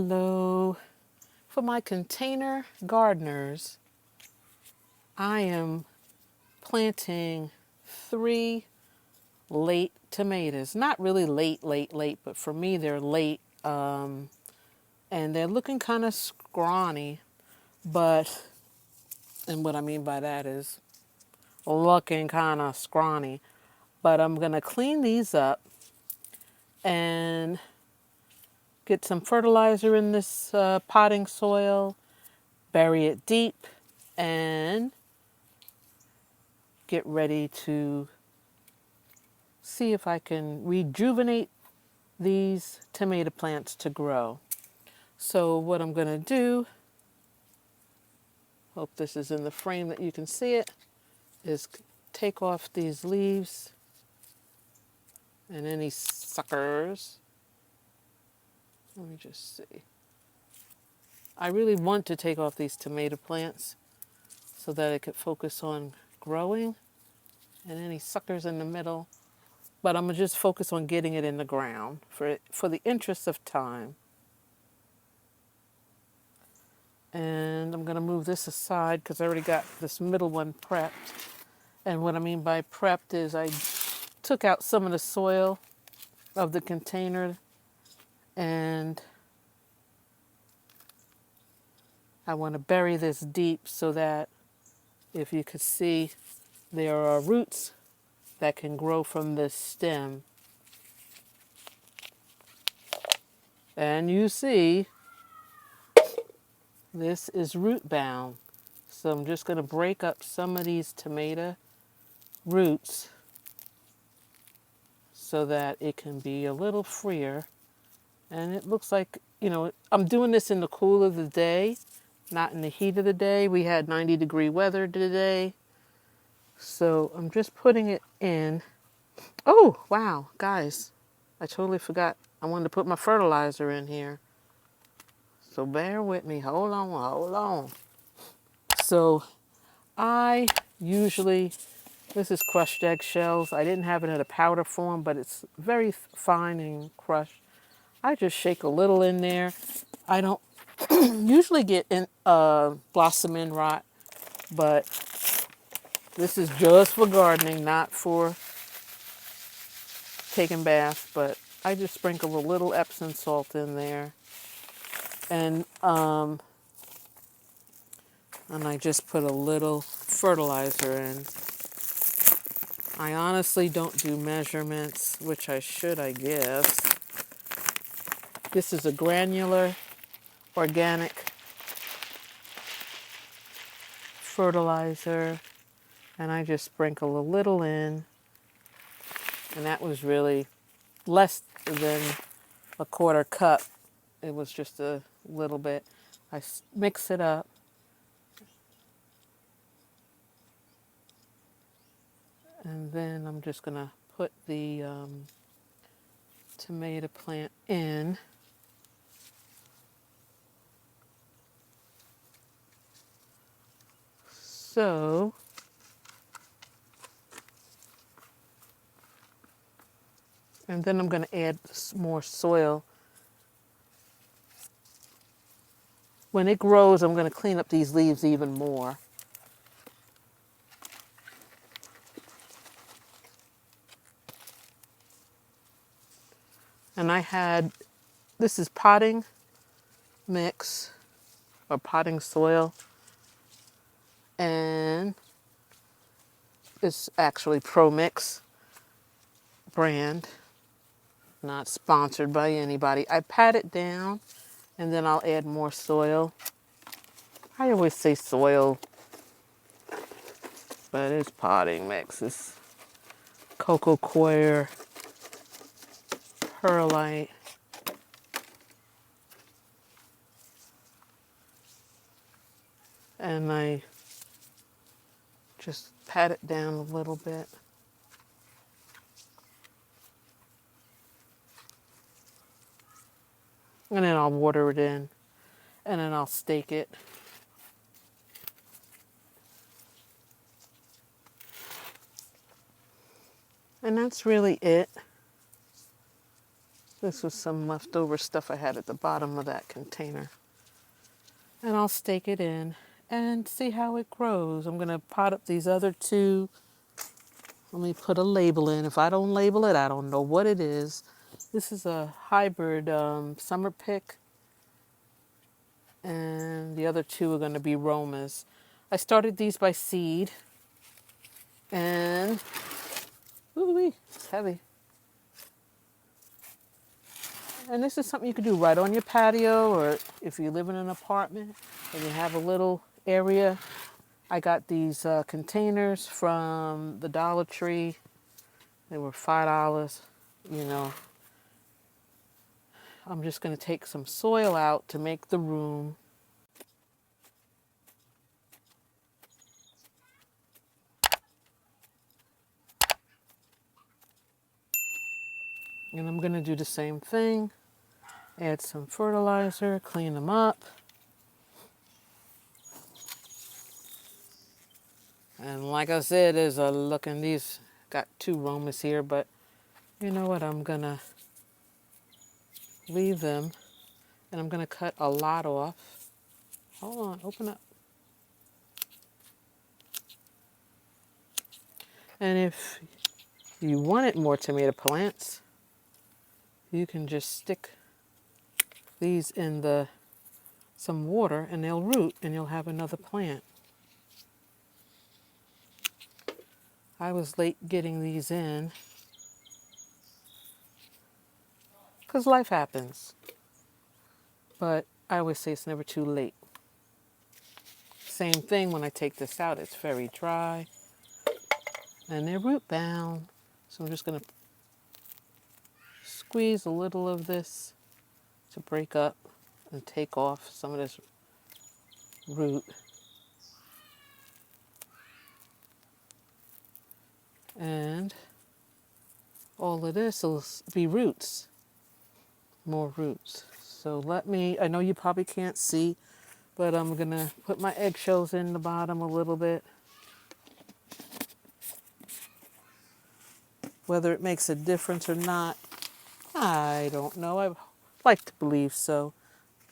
Hello. For my container gardeners, I am planting 3 late tomatoes. Not really late, but for me they're late. And they're looking kind of scrawny, but, and what I mean by that is looking kind of scrawny. But I'm going to clean these up and get some fertilizer in this potting soil, bury it deep, and get ready to see if I can rejuvenate these tomato plants to grow. So what I'm going to do, hope this is in the frame that you can see it, is take off these leaves and any suckers. Let me just see. I really want to take off these tomato plants so that I could focus on growing, and any suckers in the middle. But I'm going to just focus on getting it in the ground for the interest of time. And I'm going to move this aside because I already got this middle one prepped. And what I mean by prepped is I took out some of the soil of the container, and I want to bury this deep so that, if you could see, there are roots that can grow from this stem. And you see, this is root bound. So I'm just going to break up some of these tomato roots so that it can be a little freer. And it looks like, I'm doing this in the cool of the day, not in the heat of the day. We had 90-degree weather today. So I'm just putting it in. Oh, wow, guys, I totally forgot. I wanted to put my fertilizer in here. So bear with me. Hold on. So I usually, this is crushed eggshells. I didn't have it in a powder form, but it's very fine and crushed. I just shake a little in there. I don't usually get in blossom end rot, but this is just for gardening, not for taking baths. But I just sprinkle a little Epsom salt in there, and I just put a little fertilizer in. I honestly don't do measurements, which I should, I guess. This is a granular organic fertilizer, and I just sprinkle a little in, and that was really less than a quarter cup. It was just a little bit. I mix it up, and then I'm just gonna put the tomato plant in. So and then I'm going to add more soil. When it grows, I'm going to clean up these leaves even more. And this is potting mix or potting soil. And it's actually Pro Mix brand, not sponsored by anybody. I pat it down and then I'll add more soil. I always say soil, but it's potting mix. It's cocoa coir, perlite, and I just pat it down a little bit. And then I'll water it in, and then I'll stake it. And that's really it. This was some leftover stuff I had at the bottom of that container. And I'll stake it in and see how it grows. I'm going to pot up these other two. Let me put a label in. If I don't label it, I don't know what it is. This is a hybrid summer pick, and the other two are going to be Romas. I started these by seed, and ooh, it's heavy. And this is something you could do right on your patio, or if you live in an apartment and you have a little area. I got these containers from the Dollar Tree. They were $5. You know, I'm just going to take some soil out to make the room. And I'm going to do the same thing. Add some fertilizer, clean them up. And like I said, there's a look in these, got two Romas here, but you know what? I'm going to leave them, and I'm going to cut a lot off. Hold on, open up. And if you wanted more tomato plants, you can just stick these in some water and they'll root and you'll have another plant. I was late getting these in because life happens. But I always say it's never too late. Same thing when I take this out, it's very dry and they're root bound. So I'm just going to squeeze a little of this to break up and take off some of this root. And all of this will be roots, more roots. So I know you probably can't see, but I'm gonna put my eggshells in the bottom a little bit. Whether it makes a difference or not, I don't know. I like to believe so.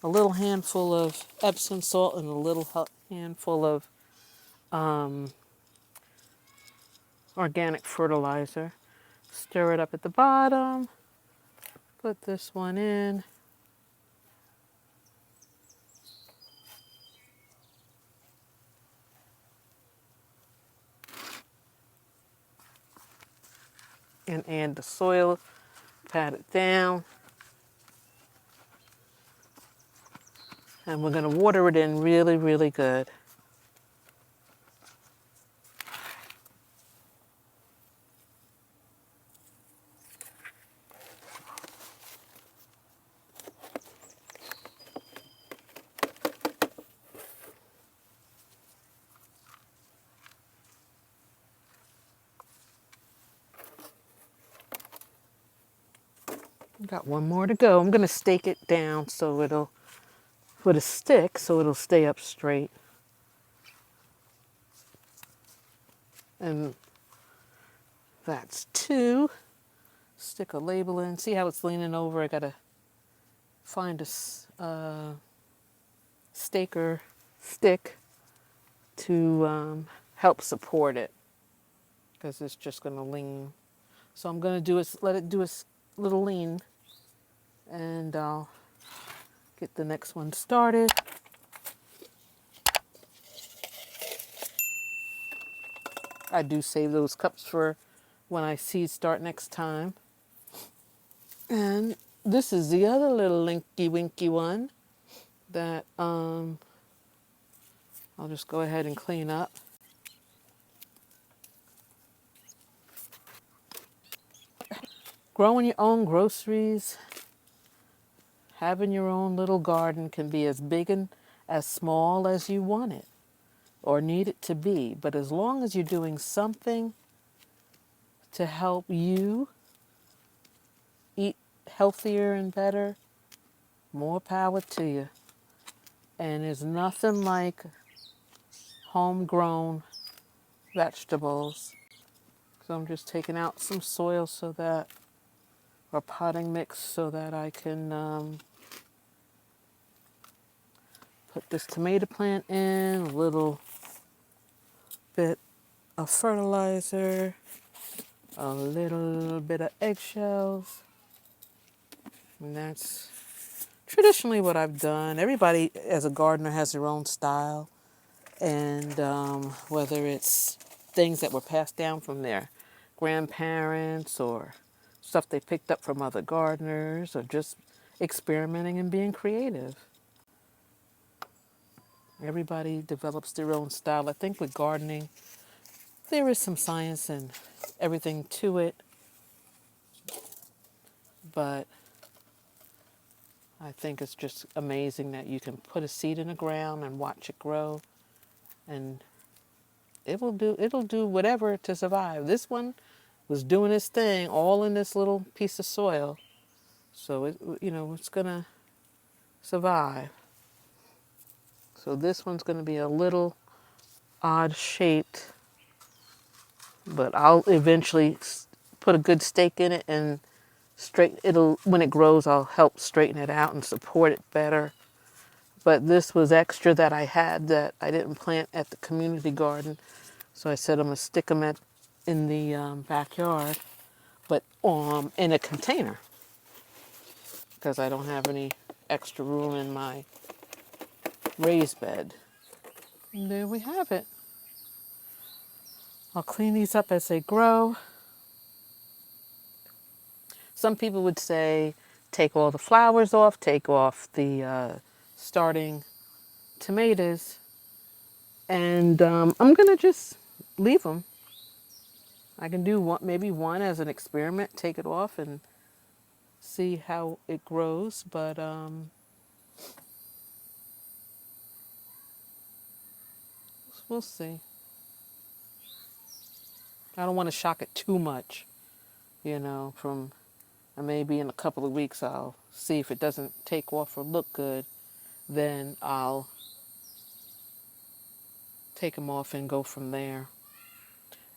A little handful of Epsom salt and a little handful of organic fertilizer. Stir it up at the bottom. Put this one in. And add the soil, pat it down. And we're going to water it in really, really good. Got one more to go. I'm going to stake it down so it'll put a stick so it'll stay up straight. And that's two. Stick a label in. See how it's leaning over? I got to find a staker stick to help support it because it's just going to lean. So I'm going to let it do a little lean, and I'll get the next one started. I do save those cups for when I seed start next time. And this is the other little linky winky one that I'll just go ahead and clean up. Growing your own groceries, having your own little garden can be as big and as small as you want it or need it to be. But as long as you're doing something to help you eat healthier and better, more power to you. And there's nothing like homegrown vegetables. So I'm just taking out some soil or potting mix so that I can put this tomato plant in, a little bit of fertilizer, a little bit of eggshells, and that's traditionally what I've done. Everybody as a gardener has their own style, and whether it's things that were passed down from their grandparents or stuff they picked up from other gardeners or just experimenting and being creative. Everybody develops their own style. I think with gardening, there is some science and everything to it, but I think it's just amazing that you can put a seed in the ground and watch it grow, and it'll do whatever to survive. This one was doing its thing all in this little piece of soil, so it's gonna survive. So this one's gonna be a little odd shaped, but I'll eventually put a good stake in it and when it grows, I'll help straighten it out and support it better. But this was extra that I had that I didn't plant at the community garden, so I said I'm gonna stick them in the backyard, but in a container because I don't have any extra room in my raised bed. And there we have it. I'll clean these up as they grow. Some people would say take all the flowers off, take off the starting tomatoes, and I'm gonna just leave them. I can do maybe one as an experiment, take it off and see how it grows, but we'll see. I don't want to shock it too much, from maybe in a couple of weeks I'll see if it doesn't take off or look good, then I'll take them off and go from there.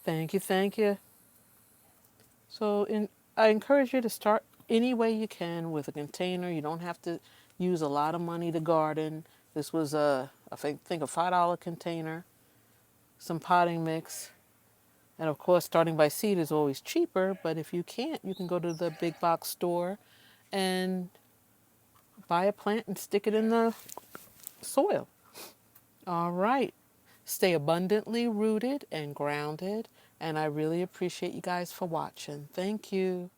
Thank you, thank you. So I encourage you to start any way you can with a container. You don't have to use a lot of money to garden. This was I think a $5 container, some potting mix, and of course starting by seed is always cheaper, but if you can't, you can go to the big box store and buy a plant and stick it in the soil. All right. Stay abundantly rooted and grounded, and I really appreciate you guys for watching. Thank you.